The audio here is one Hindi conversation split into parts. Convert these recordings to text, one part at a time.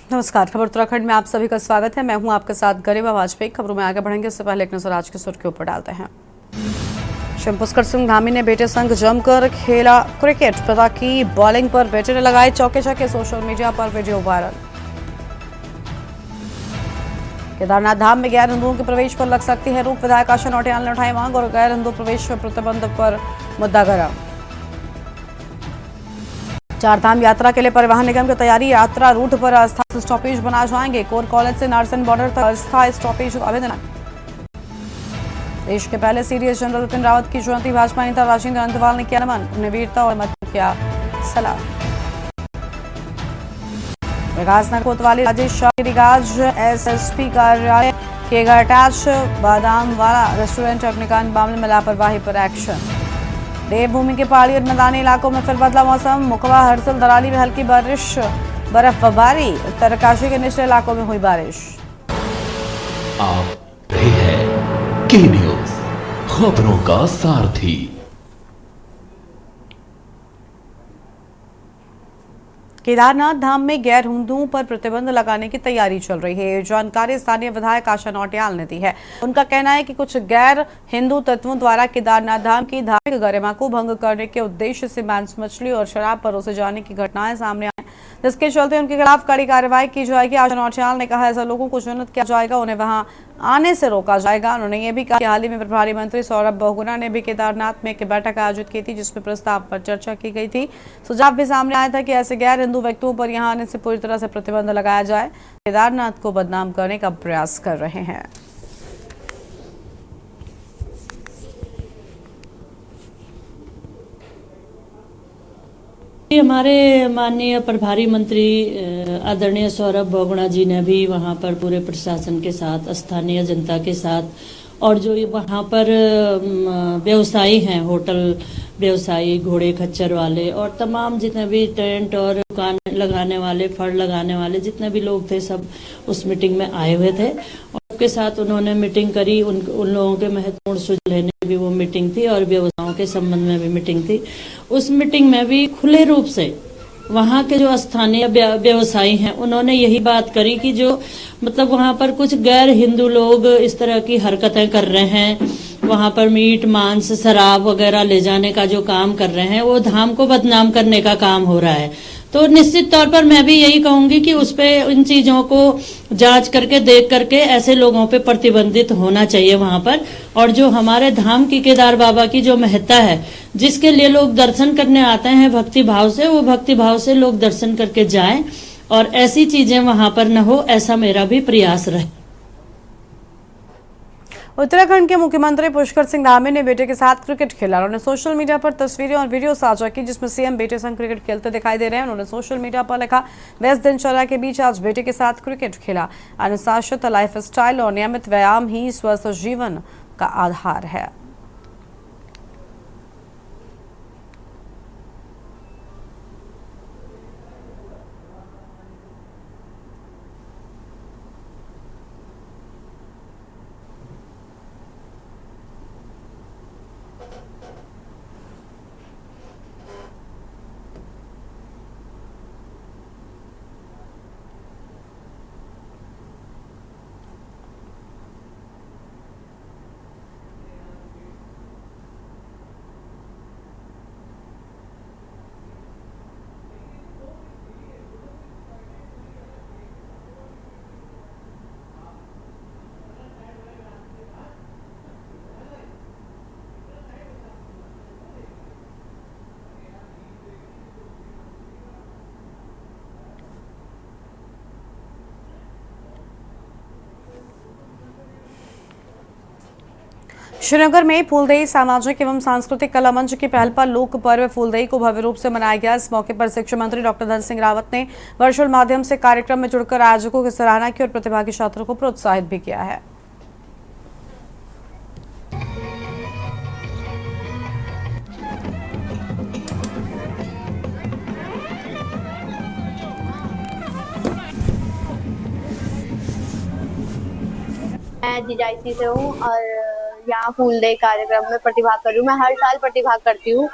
नमस्कार, खबर उत्तराखंड में आप सभी का स्वागत है। मैं हूं आपके साथ गरिमा वाजपेयी। खबरों में आगे बढ़ेंगे इससे पहले एक नजर आज की सुर्खियों पर डालते हैं। पुष्कर सिंह धामी ने बेटे संग जमकर खेला क्रिकेट। पिता की बॉलिंग पर बेटे ने लगाए चौके छक्के। सोशल मीडिया पर वीडियो वायरल। केदारनाथ धाम में गैर हिंदुओं के प्रवेश पर लग सकती है रोक। विधायक आशा नौटियाल ने उठाई मांग और गैर हिंदू प्रवेश पर प्रतिबंध पर मुद्दा गर्म। चारधाम यात्रा के लिए परिवहन निगम की तैयारी। यात्रा रूट पर अस्थायी स्टॉपेज बनाए जाएंगे। कोर कॉलेज से नारसन बॉर्डर तक अस्थायी स्टॉपेज आवेदन। देश के पहले सीडीएस जनरल बिपिन रावत की जयंती। भाजपा नेता राजेंद्र अंतवाल ने किया नमन। उन्हें वीरता और मत किया सलाम। विकासनगर कोतवाली राजेश शाह एसएसपी कार्यालय के घर अटैच बादाम वाला रेस्टोरेंट अग्निकांड मामले में लापरवाही पर एक्शन। देवभूमि के पहाड़ी और मैदानी इलाकों में फिर बदला मौसम। मुखवा हरसुल दराली में हल्की बारिश बर्फबारी। उत्तरकाशी के निचले इलाकों में हुई बारिश। आप रहे हैं के न्यूज, खबरों का सारथी। केदारनाथ धाम में गैर हिंदुओं पर प्रतिबंध लगाने की तैयारी चल रही है। जानकारी स्थानीय विधायक आशा नौटियाल ने दी है। उनका कहना है कि कुछ गैर हिंदू तत्वों द्वारा केदारनाथ धाम की धार्मिक गरिमा को भंग करने के उद्देश्य से मांस मछली और शराब परोसे जाने की घटनाएं सामने आई, जिसके चलते उनके खिलाफ कड़ी कार्रवाई की जाएगी। आशा नौटियाल ने कहा ऐसे लोगों को चिन्हित किया जाएगा, उन्हें वहां आने से रोका जाएगा। उन्होंने ये भी कहा कि हाल ही में प्रभारी मंत्री सौरभ बहुगुणा ने भी केदारनाथ में एक बैठक आयोजित की थी, जिसमें प्रस्ताव पर चर्चा की गई थी। सुझाव भी सामने आया था कि ऐसे गैर हिंदू व्यक्तियों पर यहां आने से पूरी तरह से प्रतिबंध लगाया जाए। केदारनाथ को बदनाम करने का प्रयास कर रहे हैं। हमारे माननीय प्रभारी मंत्री आदरणीय सौरभ बहुगुणा जी ने भी वहाँ पर पूरे प्रशासन के साथ, स्थानीय जनता के साथ और जो वहाँ पर व्यवसायी हैं, होटल व्यवसायी, घोड़े खच्चर वाले और तमाम जितने भी टेंट और दुकान लगाने वाले, फड़ लगाने वाले जितने भी लोग थे, सब उस मीटिंग में आए हुए थे। और उसके साथ उन्होंने मीटिंग करी। उन लोगों के महत्वपूर्ण सुझाव लेने भी वो मीटिंग थी और व्यवसायों के संबंध में भी मीटिंग थी। उस मीटिंग में भी खुले रूप से वहाँ के जो स्थानीय व्यवसायी हैं, उन्होंने यही बात करी कि जो मतलब वहाँ पर कुछ गैर हिंदू लोग इस तरह की हरकतें कर रहे हैं, वहाँ पर मीट मांस शराब वगैरह ले जाने का जो काम कर रहे हैं, वो धाम को बदनाम करने का काम हो रहा है। तो निश्चित तौर पर मैं भी यही कहूंगी कि उस पे इन चीजों को जांच करके देख करके ऐसे लोगों पे प्रतिबंधित होना चाहिए वहां पर। और जो हमारे धाम की केदार बाबा की जो महत्ता है, जिसके लिए लोग दर्शन करने आते हैं भक्ति भाव से, वो भक्ति भाव से लोग दर्शन करके जाएं और ऐसी चीजें वहां पर न हो, ऐसा मेरा भी प्रयास रहे। उत्तराखंड के मुख्यमंत्री पुष्कर सिंह धामी ने बेटे के साथ क्रिकेट खेला। उन्होंने सोशल मीडिया पर तस्वीरें और वीडियो साझा की, जिसमें सीएम बेटे संग क्रिकेट खेलते दिखाई दे रहे हैं। उन्होंने सोशल मीडिया पर लिखा, व्यस्त दिनचर्या के बीच आज बेटे के साथ क्रिकेट खेला। अनुशासित लाइफस्टाइल और नियमित व्यायाम ही स्वस्थ जीवन का आधार है। श्रीनगर में फूलदेई सामाजिक एवं सांस्कृतिक कला मंच की पहल पर लोक पर्व फूलदेई को भव्य रूप से मनाया गया। इस मौके पर शिक्षा मंत्री डॉक्टर धन सिंह रावत ने वर्चुअल माध्यम से कार्यक्रम में जुड़कर आयोजकों की सराहना की और प्रतिभागी छात्रों को प्रोत्साहित भी किया है। मैं जीजाइसी से हूँ और यहाँ फूलदेई कार्यक्रम में प्रतिभाग कर रही हूँ। मैं हर साल प्रतिभाग करती हूँ।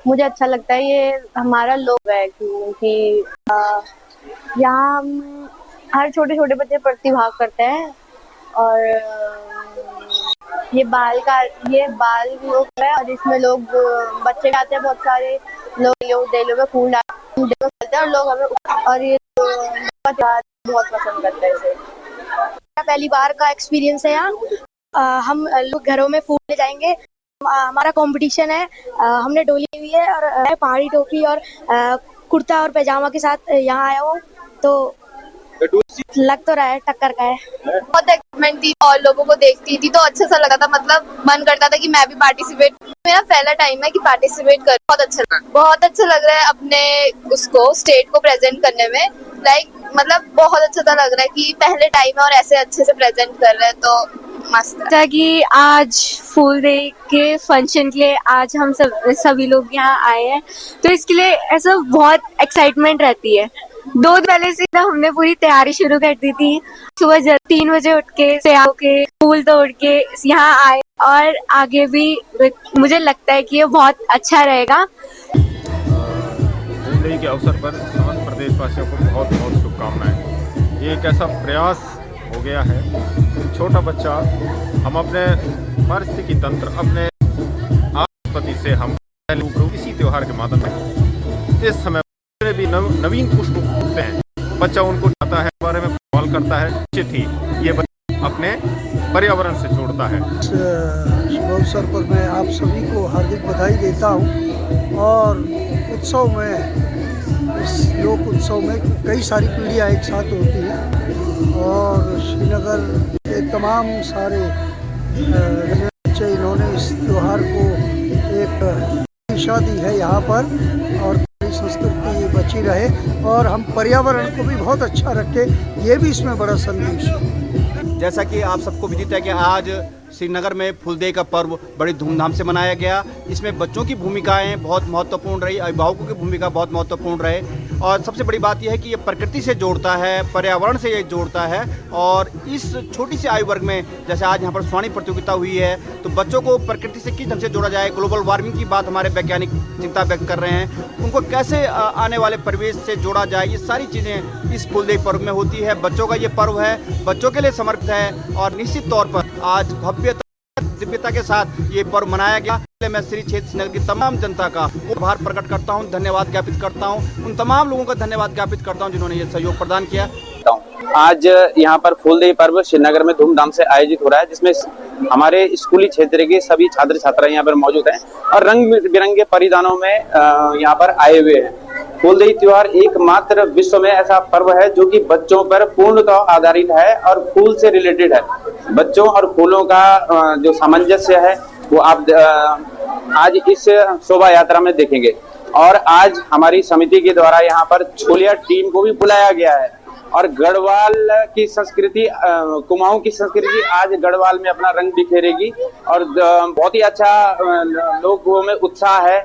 मुझे अच्छा लगता है, ये हमारा लोक है क्योंकि यहाँ हम हर छोटे छोटे बच्चे प्रतिभाग करते हैं। और ये बाल लोग है, और इसमें लोग बच्चे आते हैं, बहुत सारे लोग डेलो में फूल डालते हैं और लोग हमें, और ये बहुत पसंद करते हैं इसे। पहली बार का एक्सपीरियंस है यहाँ। हम लोग घरों में फूल ले जाएंगे। हमारा कंपटीशन है। हमने डोली हुई है और पहाड़ी टोपी और कुर्ता और पैजामा के साथ यहाँ आया हूँ, तो लग तो रहा है टक्कर का है। बहुत एक्साइटमेंट थी और लोगों को देखती थी तो अच्छा सा लगा था, मतलब मन करता था कि मैं भी पार्टिसिपेट, मेरा पहला टाइम है कि पार्टिसिपेट कर, बहुत अच्छा लग रहा है अपने उसको स्टेट को प्रेजेंट करने में। मतलब बहुत अच्छा सा लग रहा है कि पहले टाइम है और ऐसे अच्छे से प्रेजेंट कर रहे हैं, तो मस्त है। जैसा कि आज फूल डे के फंक्शन के लिए आज हम सभी लोग यहाँ आए हैं, तो इसके लिए ऐसा बहुत एक्साइटमेंट रहती है। 2 दिन पहले से हमने पूरी तैयारी शुरू कर दी थी। सुबह 3 बजे उठ के तैयार होके फूल तोड़ के यहाँ आए, और आगे भी मुझे लगता है कि ये बहुत अच्छा रहेगा। फूल डे के अवसर पर समस्त प्रदेशवासियों को बहुत बहुत शुभकामनाएं। ये एक ऐसा प्रयास हो गया है, छोटा बच्चा, हम अपने पारिस्थितिकी तंत्र, अपने वनस्पति से हम रूबरू इसी त्योहार के माध्यम से इस समय भी नवीन पुष्प उगते हैं। बच्चा उनको जाता है, बारे में सवाल करता है, निश्चित ही ये बच्चा अपने पर्यावरण से जोड़ता है। इस शुभ अवसर पर मैं आप सभी को हार्दिक बधाई देता हूँ। और उत्सव में, इस लोक उत्सव में कई सारी पीढ़ियाँ एक साथ होती हैं, और श्रीनगर के तमाम सारे बच्चे इन्होंने इस त्यौहार को एक दिशा दी है यहाँ पर, और संस्कृति बची रहे और हम पर्यावरण को भी बहुत अच्छा रखें, ये भी इसमें बड़ा संदेश है। जैसा कि आप सबको विदित है कि आज श्रीनगर में फूल डे का पर्व बड़ी धूमधाम से मनाया गया। इसमें बच्चों की भूमिकाएं बहुत महत्वपूर्ण रही, अभिभावकों की भूमिका बहुत महत्वपूर्ण रहे, और सबसे बड़ी बात यह है कि ये प्रकृति से जोड़ता है, पर्यावरण से ये जोड़ता है। और इस छोटी सी आयु वर्ग में, जैसे आज यहाँ पर स्वाणी प्रतियोगिता हुई है, तो बच्चों को प्रकृति से किस ढंग से जोड़ा जाए, ग्लोबल वार्मिंग की बात हमारे वैज्ञानिक चिंता व्यक्त कर रहे हैं, उनको कैसे आने वाले परिवेश से जोड़ा जाए, ये सारी चीज़ें इस फूल डे पर्व में होती है। बच्चों का ये पर्व है, बच्चों के लिए समर्पित है, और निश्चित तौर पर आज दिव्यता के साथ ये पर्व मनाया गया। मैं श्री क्षेत्र श्रीनगर की तमाम जनता का आभार प्रकट करता हूं, धन्यवाद ज्ञापित करता हूं, उन तमाम लोगों का धन्यवाद ज्ञापित करता हूं जिन्होंने ये सहयोग प्रदान किया। आज यहाँ पर फूल डे पर्व श्रीनगर में धूमधाम से आयोजित हो रहा है, जिसमें हमारे स्कूली क्षेत्र के सभी छात्र छात्राएं यहाँ पर मौजूद हैं और रंग बिरंगे परिधानों में यहाँ पर आए हुए हैं। फूल डे त्योहार एकमात्र विश्व में ऐसा पर्व है जो कि बच्चों पर पूर्णतः आधारित है और फूल से रिलेटेड है। बच्चों और फूलों का जो सामंजस्य है वो आप आज इस शोभा यात्रा में देखेंगे। और आज हमारी समिति के द्वारा यहाँ पर छोलिया टीम को भी बुलाया गया है, और गढ़वाल की संस्कृति, कुमाऊं की संस्कृति आज गढ़वाल में अपना रंग बिखेरेगी, और बहुत ही अच्छा लोगों में उत्साह है।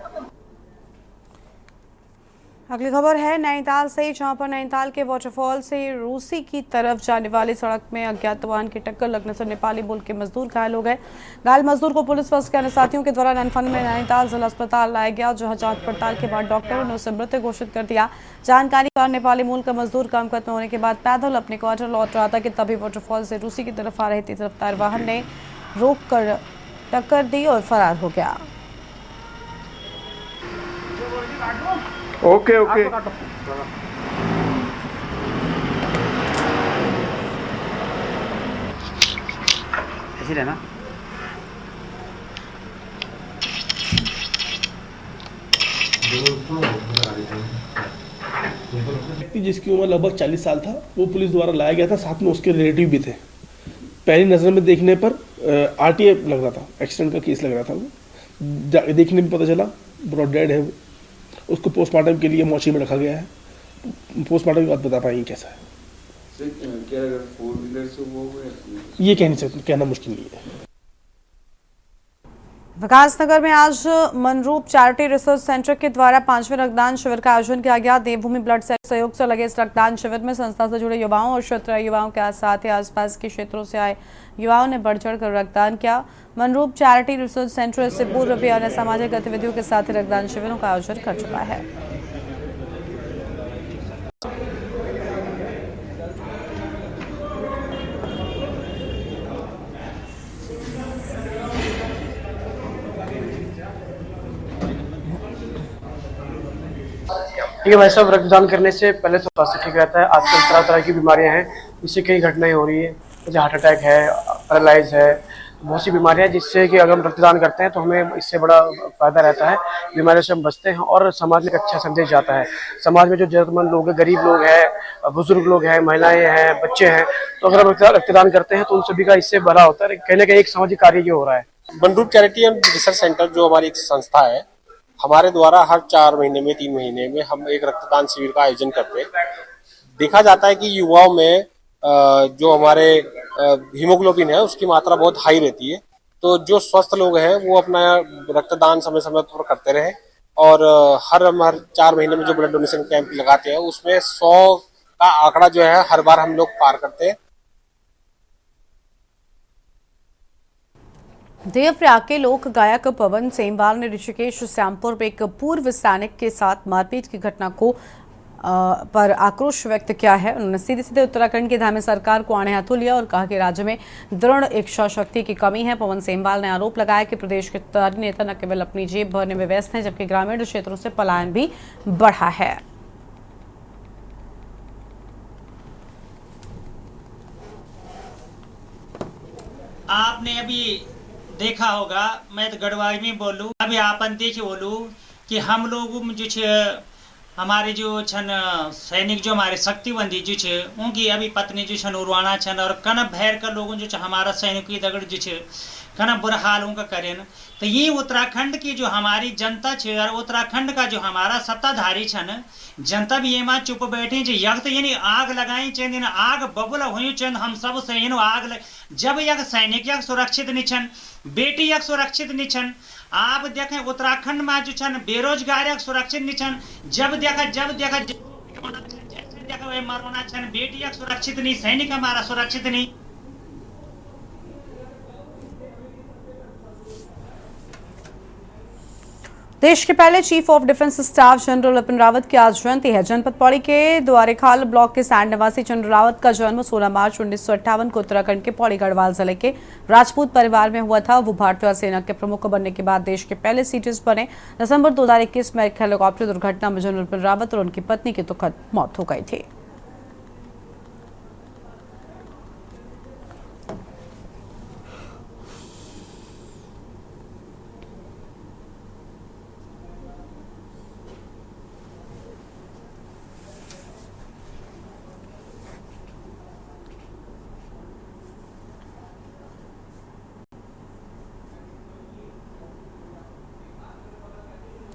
अगली खबर है नैनीताल से, जहां पर नैनीताल के वाटरफॉल से रूसी की तरफ जाने वाली सड़क में अज्ञात वाहन की टक्कर लगने से नेपाली मूल के मजदूर घायल हो गए। घायल मजदूर को पुलिस व उसके अन्य साथियों के द्वारा अनफन में नैनीताल जिला अस्पताल लाया गया, जहां जांच पड़ताल के बाद डॉक्टरों ने उसे मृत घोषित कर दिया। जानकारी पर नेपाली मूल का मजदूर काम खत्म होने के बाद पैदल अपने क्वार्टर लौट रहा था कि तभी वाटरफॉल से रूसी की तरफ आ रही तेज रफ्तार वाहन ने रोक कर टक्कर दी और फरार हो गया। ओके ओके ऐसे रहना। व्यक्ति जिसकी उम्र लगभग 40 साल था, वो पुलिस द्वारा लाया गया था, साथ में उसके रिलेटिव भी थे। पहली नज़र में देखने पर आरटीए लग रहा था, एक्सीडेंट का केस लग रहा था। वो देखने में पता चला ब्रॉड डेड है वो। उसको पोस्टमार्टम के लिए मोर्चरी में रखा गया है। पोस्टमार्टम के बाद बता पाएंगे कैसा है। ये कहना मुश्किल नहीं है। विकासनगर में आज मनरूप चैरिटी रिसर्च सेंटर के द्वारा 5वें रक्तदान शिविर का आयोजन किया गया। देवभूमि ब्लड सेंटर सहयोग से लगे इस रक्तदान शिविर में संस्था से जुड़े युवाओं और क्षेत्रीय युवाओं के साथ ही आसपास के क्षेत्रों से आए युवाओं ने बढ़ चढ़ कर रक्तदान किया। मनरूप चैरिटी रिसर्च सेंटर इससे पूर्व भी अन्य सामाजिक गतिविधियों के साथ ही रक्तदान शिविरों का आयोजन कर चुका है। देखिए भाई साहब, रक्तदान करने से पहले तो स्वास्थ्य ठीक रहता है। आजकल तरह तरह की बीमारियां हैं, जिससे कई घटनाएं हो रही है, जैसे हार्ट अटैक है, पैरालाइज है, बहुत सी बीमारियां हैं, जिससे कि अगर हम रक्तदान करते हैं तो हमें इससे बड़ा फायदा रहता है, बीमारियों से हम बचते हैं और समाज में एक अच्छा संदेश जाता है। समाज में जो जरूरतमंद लोग हैं, गरीब लोग हैं, बुजुर्ग लोग हैं, महिलाएं हैं, बच्चे हैं, तो अगर हम रक्तदान करते हैं तो उन सभी का इससे भला होता है। कहीं ना कहीं एक सामाजिक कार्य ये हो रहा है। बनरूप चैरिटी एंड रिसर्च सेंटर जो हमारी एक संस्था है, हमारे द्वारा हर 4 महीने में 3 महीने में हम एक रक्तदान शिविर का आयोजन करते हैं। देखा जाता है कि युवाओं में जो हमारे हीमोग्लोबिन है उसकी मात्रा बहुत हाई रहती है, तो जो स्वस्थ लोग हैं वो अपना रक्तदान समय समय पर करते रहे और हर 4 महीने में जो ब्लड डोनेशन कैंप लगाते हैं उसमें 100 का आंकड़ा जो है हर बार हम लोग पार करते हैं। देवप्रयाग के लोक गायक पवन सेमवाल ने ऋषिकेश श्यामपुर में एक पूर्व सैनिक के साथ मारपीट की घटना को पर आक्रोश व्यक्त किया है। उन्होंने सीधे उत्तराखंड की धामी सरकार को आड़े हाथों लिया और कहा कि राज्य में दृढ़ इच्छा शक्ति की कमी है। पवन सेमवाल ने आरोप लगाया कि प्रदेश के सत्ताधारी नेता न केवल अपनी जेब भरने में व्यस्त हैं, जबकि ग्रामीण क्षेत्रों से पलायन भी बढ़ा है। आपने अभी देखा होगा, मैं तो गढ़वाल में बोलूँ, अभी आपन देखे बोलूँ कि हम लोग जो हमारे जो छन सैनिक जो हमारे शक्तिबंदी जो छे उनकी अभी पत्नी जो छन उर्वाणा छन और कन भैर का लोगों जो हमारा सैनिक की दगड़ जो छे कन बुरा हाल उनका करें। तो ये उत्तराखंड की जो हमारी जनता छे और उत्तराखंड का जो हमारा सत्ताधारी छन जनता भी ये चुप बैठे जे यक तो यानी आग लगाई चेन आग बबुला हुई चेन हम सब से आग जब यक सैनिक यक सुरक्षित नहीं छन, बेटी यक सुरक्षित नहीं छन। आप देखें उत्तराखंड में जो छन बेरोजगार सुरक्षित नहीं छन, जब देखा मरना छन, बेटी यक सुरक्षित नहीं, सैनिक हमारा सुरक्षित नहीं। देश के पहले chief of defence staff general Bipin Rawat की आज जयंती है। जनपद पौड़ी के द्वारेखाल ब्लॉक के सैंड निवासी जनरल रावत का जन्म 16 मार्च 1958 को उत्तराखंड के पौड़ी गढ़वाल जिले के राजपूत परिवार में हुआ था। वो भारतीय सेना के प्रमुख बनने के बाद देश के पहले सीडीएस बने। दिसंबर 2021 में एक हेलीकॉप्टर दुर्घटना में जनरल बिपिन रावत और उनकी पत्नी की दुखद मौत हो गई थी।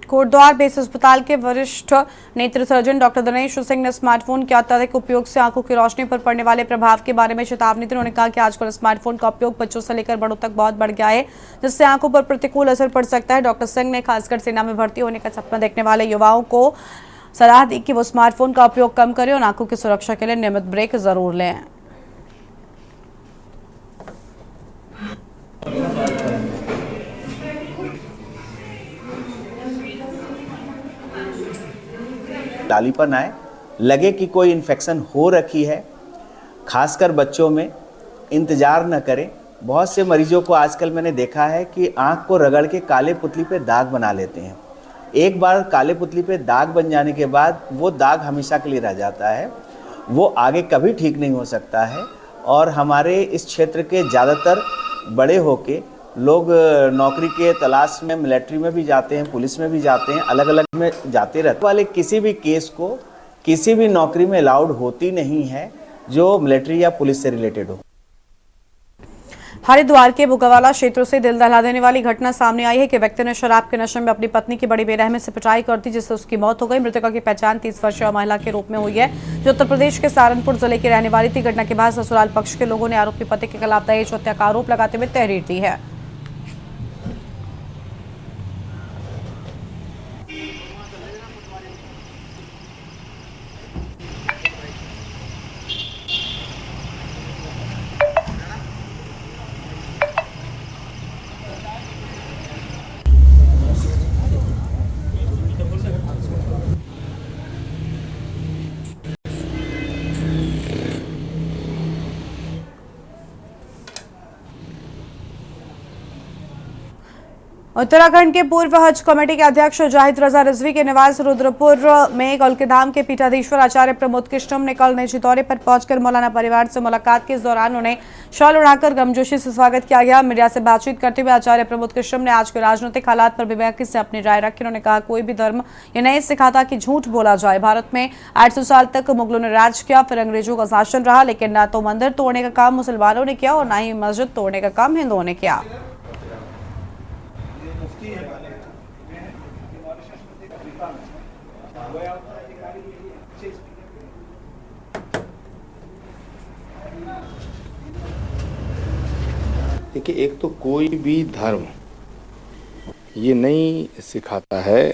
कोटद्वार बेस अस्पताल के वरिष्ठ नेत्र सर्जन डॉक्टर दिनेश सिंह ने स्मार्टफोन के अत्यधिक उपयोग से आंखों की रोशनी पर पड़ने वाले प्रभाव के बारे में चेतावनी दी। उन्होंने कहा कि आजकल स्मार्टफोन का उपयोग बच्चों से लेकर बड़ों तक बहुत बढ़ गया है, जिससे आंखों पर प्रतिकूल असर पड़ सकता है। डॉक्टर सिंह ने खासकर सेना में भर्ती होने का सपना देखने वाले युवाओं को सलाह दी कि वो स्मार्टफोन का उपयोग कम करें और आंखों की सुरक्षा के लिए नियमित ब्रेक जरूर लें। लालीपन आए, लगे कि कोई इन्फेक्शन हो रखी है, खासकर बच्चों में, इंतजार न करें। बहुत से मरीजों को आजकल मैंने देखा है कि आंख को रगड़ के काले पुतली पे दाग बना लेते हैं। एक बार काले पुतली पे दाग बन जाने के बाद वो दाग हमेशा के लिए रह जाता है, वो आगे कभी ठीक नहीं हो सकता है। और हमारे इस क्षेत्र के ज़्यादातर बड़े होके लोग नौकरी के तलाश में मिलिट्री में भी जाते हैं, पुलिस में भी जाते हैं, अलग अलग में जाते रहते वाले किसी भी केस को किसी भी नौकरी में अलाउड होती नहीं है जो मिलिट्री या पुलिस से रिलेटेड हो। हरिद्वार के बुगावाला क्षेत्र से दिल दहला देने वाली घटना सामने आई है कि व्यक्ति ने शराब के नशे में अपनी पत्नी की बड़ी बेरहमी से पिटाई कर दी, जिससे उसकी मौत हो गई। मृतका की पहचान 30 वर्षीय महिला के रूप में हुई है, जो उत्तर प्रदेश के सहारनपुर जिले की रहने वाली थी। घटना के बाद ससुराल पक्ष के लोगों ने आरोपी पति के खिलाफ दहेज हत्या का आरोप लगाते हुए तहरीर दी है। उत्तराखंड के पूर्व हज कमेटी के अध्यक्ष जाहिद रजा रिजवी के निवास रुद्रपुर में कलकीधाम के पीठाधीश्वर आचार्य प्रमोद कृष्णम ने कल निजी दौरे पर पहुंचकर मौलाना परिवार से मुलाकात की। इस दौरान उन्हें शॉल उड़ाकर गर्मजोशी से स्वागत किया गया। मीडिया से बातचीत करते हुए आचार्य प्रमोद कृष्णम ने आज के राजनीतिक हालात पर बेबाकी से अपनी राय रखी। उन्होंने कहा, कोई भी धर्म ये नहीं सिखाता कि झूठ बोला जाए। भारत में 800 साल तक मुगलों ने राज किया, फिर अंग्रेजों का शासन रहा, लेकिन न तो मंदिर तोड़ने का काम मुसलमानों ने किया और न ही मस्जिद तोड़ने का काम हिंदुओं ने किया। देखिए, एक तो कोई भी धर्म ये नहीं सिखाता है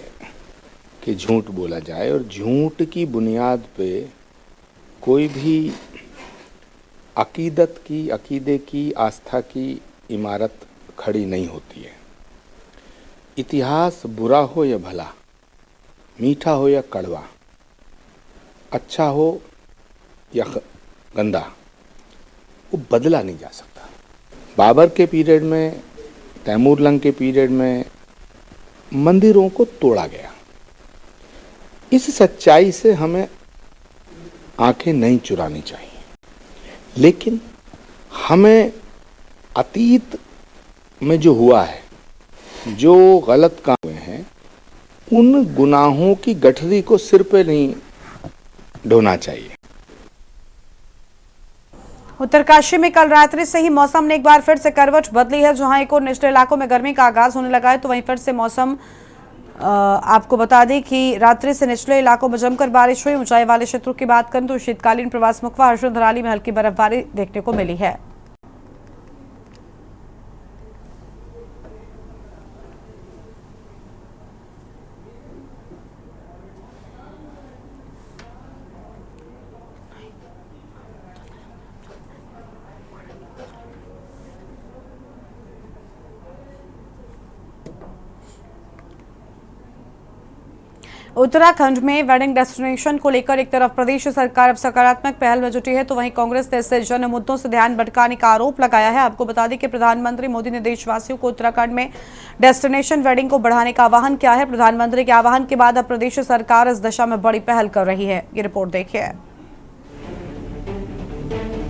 कि झूठ बोला जाए, और झूठ की बुनियाद पे कोई भी अकीदे की आस्था की इमारत खड़ी नहीं होती है। इतिहास बुरा हो या भला, मीठा हो या कड़वा, अच्छा हो या गंदा, वो बदला नहीं जा सकता। बाबर के पीरियड में, तैमूर लंग के पीरियड में मंदिरों को तोड़ा गया। इस सच्चाई से हमें आंखें नहीं चुरानी चाहिए, लेकिन हमें अतीत में जो हुआ है, जो गलत काम हुए हैं, उन गुनाहों की गठरी को सिर पे नहीं ढोना चाहिए। उत्तरकाशी में कल रात्रि से ही मौसम ने एक बार फिर से करवट बदली है। जहां एक और निचले इलाकों में गर्मी का आगाज होने लगा है, तो वहीं फिर से मौसम आपको बता दें कि रात्रि से निचले इलाकों में जमकर बारिश हुई। ऊंचाई वाले क्षेत्रों की बात करें तो शीतकालीन प्रवास मुखवा हर्षद धराली में हल्की बर्फबारी देखने को मिली है। उत्तराखंड में वेडिंग डेस्टिनेशन को लेकर एक तरफ प्रदेश सरकार अब सकारात्मक पहल में जुटी है, तो वहीं कांग्रेस ने इससे जन मुद्दों से ध्यान भटकाने का आरोप लगाया है। आपको बता दें कि प्रधानमंत्री मोदी ने देशवासियों को उत्तराखंड में डेस्टिनेशन वेडिंग को बढ़ाने का आह्वान किया है। प्रधानमंत्री के आह्वान के बाद अब प्रदेश सरकार इस दिशा में बड़ी पहल कर रही है। ये रिपोर्ट देखिए।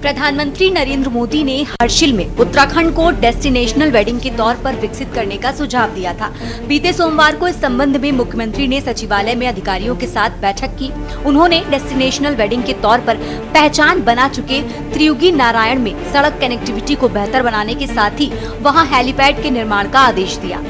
प्रधानमंत्री नरेंद्र मोदी ने हर्षिल में उत्तराखंड को डेस्टिनेशनल वेडिंग के तौर पर विकसित करने का सुझाव दिया था। बीते सोमवार को इस संबंध में मुख्यमंत्री ने सचिवालय में अधिकारियों के साथ बैठक की। उन्होंने डेस्टिनेशनल वेडिंग के तौर पर पहचान बना चुके त्रियुगी नारायण में सड़क कनेक्टिविटी को बेहतर बनाने के साथ ही वहां हेलीपैड के निर्माण का आदेश दिया।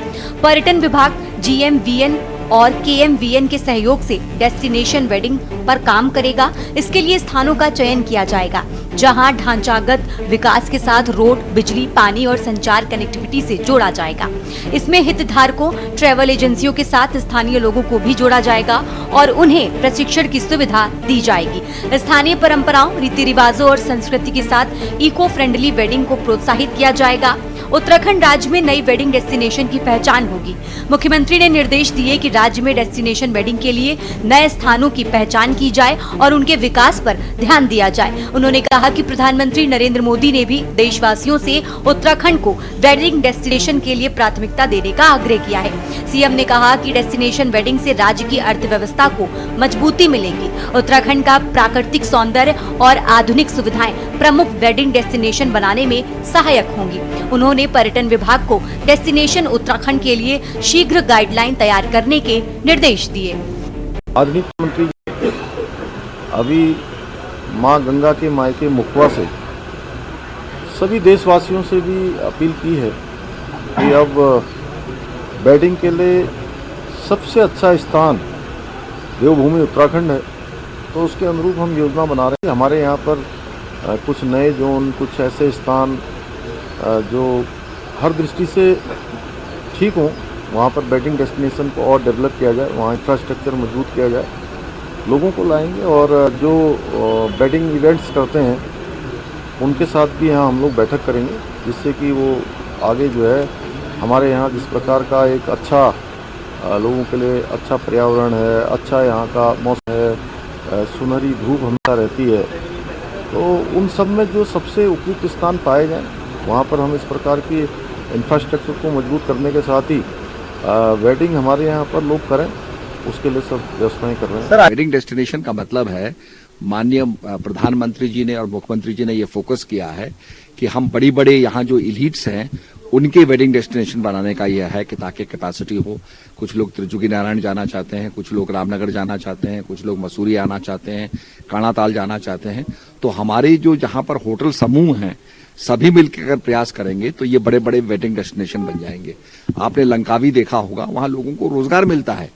पर्यटन विभाग GMVN और KMVN के सहयोग से डेस्टिनेशन वेडिंग पर काम करेगा। इसके लिए स्थानों का चयन किया जाएगा जहां ढांचागत विकास के साथ रोड, बिजली, पानी और संचार कनेक्टिविटी से जोड़ा जाएगा। इसमें हितधारकों, ट्रैवल एजेंसियों के साथ स्थानीय लोगों को भी जोड़ा जाएगा और उन्हें प्रशिक्षण की सुविधा दी जाएगी। स्थानीय परंपराओं, रीति रिवाजों और संस्कृति के साथ इको फ्रेंडली वेडिंग को प्रोत्साहित किया जाएगा। उत्तराखंड राज्य में नई वेडिंग डेस्टिनेशन की पहचान होगी। मुख्यमंत्री ने निर्देश दिए कि राज्य में डेस्टिनेशन वेडिंग के लिए नए स्थानों की पहचान की जाए और उनके विकास पर ध्यान दिया जाए। उन्होंने कहा कि प्रधानमंत्री नरेंद्र मोदी ने भी देशवासियों से उत्तराखंड को वेडिंग डेस्टिनेशन के लिए प्राथमिकता देने का आग्रह किया है। सीएम ने कहा कि डेस्टिनेशन वेडिंग से राज्य की अर्थव्यवस्था को मजबूती मिलेगी। उत्तराखंड का प्राकृतिक सौंदर्य और आधुनिक सुविधाएं प्रमुख वेडिंग डेस्टिनेशन बनाने में सहायक होंगी। उन्होंने पर्यटन विभाग को डेस्टिनेशन उत्तराखंड के लिए शीघ्र गाइडलाइन तैयार करने के निर्देश दिए। आधुनिक मंत्री अभी मां गंगा के मायके मुखवा से सभी देशवासियों से भी अपील की है कि अब वेडिंग के लिए सबसे अच्छा स्थान देवभूमि उत्तराखंड है, तो उसके अनुरूप हम योजना बना रहे हैं। हमारे यहाँ पर कुछ नए जोन, कुछ ऐसे स्थान जो हर दृष्टि से ठीक हों, वहाँ पर वेडिंग डेस्टिनेशन को और डेवलप किया जाए, वहाँ इंफ्रास्ट्रक्चर मजबूत किया जाए, लोगों को लाएंगे। और जो वेडिंग इवेंट्स करते हैं उनके साथ भी यहाँ हम लोग बैठक करेंगे, जिससे कि वो आगे जो है हमारे यहाँ जिस प्रकार का एक अच्छा लोगों के लिए अच्छा पर्यावरण है, अच्छा यहाँ का मौसम है, सुनहरी धूप हमेशा रहती है, तो उन सब में जो सबसे उपयुक्त स्थान पाए जाएँ वहाँ पर हम इस प्रकार की इंफ्रास्ट्रक्चर को मजबूत करने के साथ ही वेडिंग हमारे यहाँ पर लोग करें, उसके लिए सब व्यवस्थाएं कर रहे हैं। वेडिंग डेस्टिनेशन का मतलब है, माननीय प्रधानमंत्री जी ने और मुख्यमंत्री जी ने ये फोकस किया है कि हम बड़ी बड़े यहाँ जो इलीट्स हैं उनके वेडिंग डेस्टिनेशन बनाने का यह है कि ताकि कैपेसिटी हो। कुछ लोग त्रिचुकी नारायण जाना चाहते हैं, कुछ लोग रामनगर जाना चाहते हैं, कुछ लोग मसूरी आना चाहते हैं, काणाताल जाना चाहते हैं। तो हमारे जो जहाँ पर होटल समूह हैं सभी मिलकर अगर प्रयास करेंगे तो ये बड़े बड़े वेडिंग डेस्टिनेशन बन जाएंगे। आपने लंकावी देखा होगा, वहाँ लोगों को रोजगार मिलता है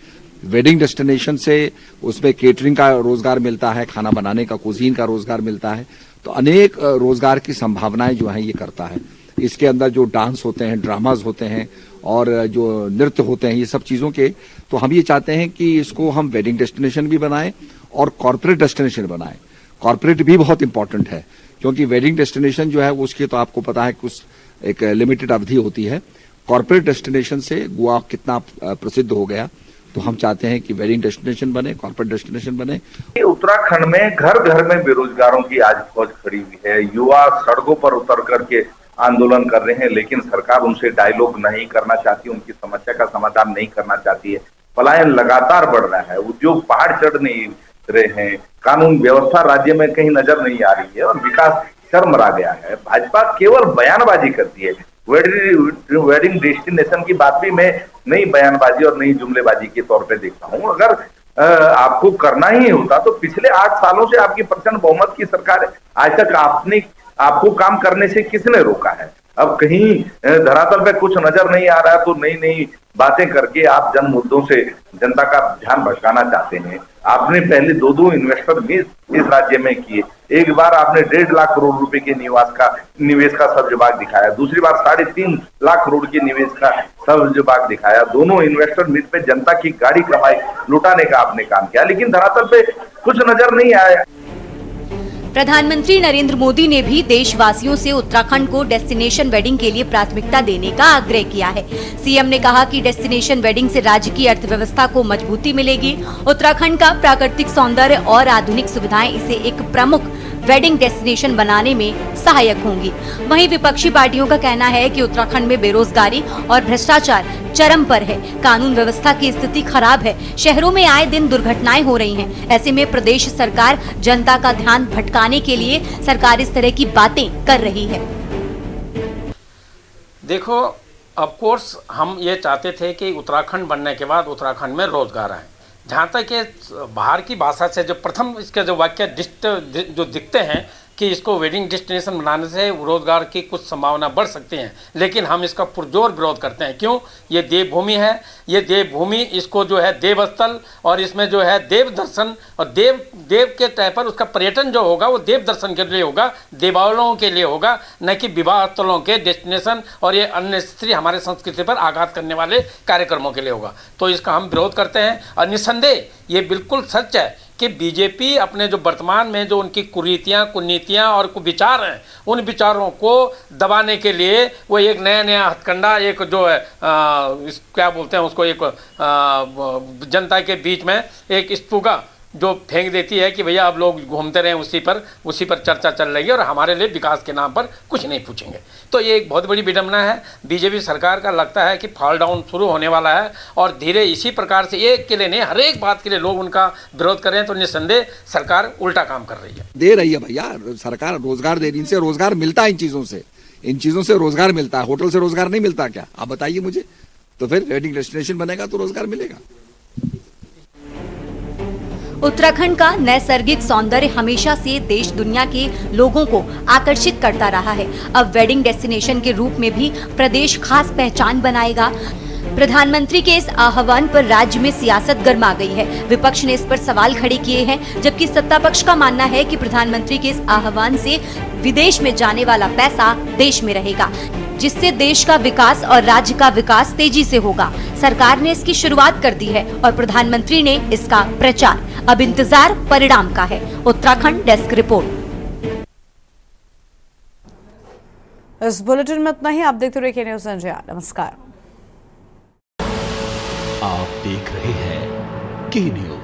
वेडिंग डेस्टिनेशन से, उसमें केटरिंग का रोजगार मिलता है, खाना बनाने का, कुजीन का रोजगार मिलता है। तो अनेक रोजगार की संभावनाएं जो हैं ये करता है। इसके अंदर जो डांस होते हैं, ड्रामाज होते हैं और जो नृत्य होते हैं, ये सब चीजों के, तो हम ये चाहते हैं कि इसको हम वेडिंग डेस्टिनेशन भी बनाएं और कॉर्पोरेट डेस्टिनेशन बनाएं। कॉर्पोरेट भी बहुत इंपॉर्टेंट है क्योंकि वेडिंग डेस्टिनेशन जो है उसकी तो आपको पता है कुछ एक लिमिटेड अवधि होती है। कॉर्पोरेट डेस्टिनेशन से गोवा कितना प्रसिद्ध हो गया, तो हम चाहते हैं कि वेडिंग डेस्टिनेशन बने, कॉर्पोरेट डेस्टिनेशन बने। उत्तराखंड में घर घर में बेरोजगारों की आज फौज खड़ी हुई है। युवा सड़कों पर उतर करके आंदोलन कर रहे हैं, लेकिन सरकार उनसे डायलॉग नहीं करना चाहती, उनकी समस्या का समाधान नहीं करना चाहती है। पलायन लगातार बढ़ रहा है, उद्योग पहाड़ चढ़ नहीं रहे हैं, कानून व्यवस्था राज्य में कहीं नजर नहीं आ रही है और विकास चरमरा गया है। भाजपा केवल बयानबाजी करती है। वेडिंग डेस्टिनेशन की बात भी मैं नई बयानबाजी और नई जुमलेबाजी के तौर पे देखता हूं। अगर आपको करना ही होता तो पिछले 8 सालों से आपकी प्रचंड बहुमत की सरकार है, आज तक आपको काम करने से किसने रोका है? अब कहीं धरातल पे कुछ नजर नहीं आ रहा है तो नई नई बातें करके आप जन मुद्दों से जनता का ध्यान भटकाना चाहते हैं। आपने पहले 2 इन्वेस्टर इस राज्य में किए। एक बार आपने 1.5 लाख करोड़ रुपए के निवेश का सब्जबाग दिखाया, दूसरी बार 3.5 लाख करोड़ के निवेश का सब्जबाग दिखाया। दोनों इन्वेस्टर मीट पे जनता की गाड़ी कमाई लुटाने का आपने काम किया, लेकिन धरातल पे कुछ नजर नहीं आया। प्रधानमंत्री नरेंद्र मोदी ने भी देशवासियों से उत्तराखंड को डेस्टिनेशन वेडिंग के लिए प्राथमिकता देने का आग्रह किया है। सीएम ने कहा कि डेस्टिनेशन वेडिंग से राज्य की अर्थव्यवस्था को मजबूती मिलेगी। उत्तराखंड का प्राकृतिक सौंदर्य और आधुनिक सुविधाएं इसे एक प्रमुख वेडिंग डेस्टिनेशन बनाने में सहायक होंगी। वहीं विपक्षी पार्टियों का कहना है कि उत्तराखंड में बेरोजगारी और भ्रष्टाचार चरम पर है, कानून व्यवस्था की स्थिति खराब है, शहरों में आए दिन दुर्घटनाएं हो रही हैं। ऐसे में प्रदेश सरकार जनता का ध्यान भटकाने के लिए सरकार इस तरह की बातें कर रही है। देखो, ऑफ कोर्स हम ये चाहते थे कि उत्तराखंड बनने के बाद उत्तराखंड में रोजगार आए। जहाँ तक कि बाहर की भाषा से जो प्रथम इसके जो वाक्य जो दिखते हैं कि इसको वेडिंग डेस्टिनेशन बनाने से रोजगार की कुछ संभावना बढ़ सकती हैं, लेकिन हम इसका पुरजोर विरोध करते हैं। क्यों? ये देवभूमि है, ये देवभूमि, इसको जो है देवस्थल और इसमें जो है देव दर्शन और देव के तय पर उसका पर्यटन जो होगा वो देव दर्शन के लिए होगा, देवालयों के लिए होगा, न कि विवाह स्थलों के डेस्टिनेशन और ये अननेसेसरी हमारे संस्कृति पर आघात करने वाले कार्यक्रमों के लिए होगा। तो इसका हम विरोध करते हैं और निस्संदेह ये बिल्कुल सच है कि बीजेपी अपने जो वर्तमान में जो उनकी कुनीतियाँ और विचार हैं, उन विचारों को दबाने के लिए वो एक नया हथकंडा, एक जो है क्या बोलते हैं उसको, एक जनता के बीच में एक स्पुगा जो फेंक देती है कि भैया अब लोग घूमते रहें उसी पर चर्चा चल रही है और हमारे लिए विकास के नाम पर कुछ नहीं पूछेंगे। तो ये एक बहुत बड़ी विडंबना है। बीजेपी सरकार का लगता है कि फॉल डाउन शुरू होने वाला है और धीरे इसी प्रकार से एक के लिए नहीं, हर एक बात के लिए लोग उनका विरोध कर रहे हैं। तो निस्संदेह सरकार उल्टा काम कर रही है, दे रही है भैया। सरकार रोजगार दे रही है, इनसे रोजगार मिलता है, इन चीज़ों से रोजगार मिलता है। होटल से रोजगार नहीं मिलता क्या? आप बताइए मुझे। तो फिर वेडिंग डेस्टिनेशन बनेगा तो रोजगार मिलेगा। उत्तराखंड का नैसर्गिक सौंदर्य हमेशा से देश दुनिया के लोगों को आकर्षित करता रहा है। अब वेडिंग डेस्टिनेशन के रूप में भी प्रदेश खास पहचान बनाएगा। प्रधानमंत्री के इस आह्वान पर राज्य में सियासत गर्मा गई है। विपक्ष ने इस पर सवाल खड़े किए हैं, जबकि सत्ता पक्ष का मानना है कि प्रधानमंत्री के इस आह्वान से विदेश में जाने वाला पैसा देश में रहेगा, जिससे देश का विकास और राज्य का विकास तेजी से होगा। सरकार ने इसकी शुरुआत कर दी है और प्रधानमंत्री ने इसका प्रचार। अब इंतजार परिणाम का है। Uttarakhand desk report. इस बुलेटिन में इतना ही। आप देखते रहिए न्यूज़ संजय। नमस्कार। आप देख रहे हैं के न्यूज़।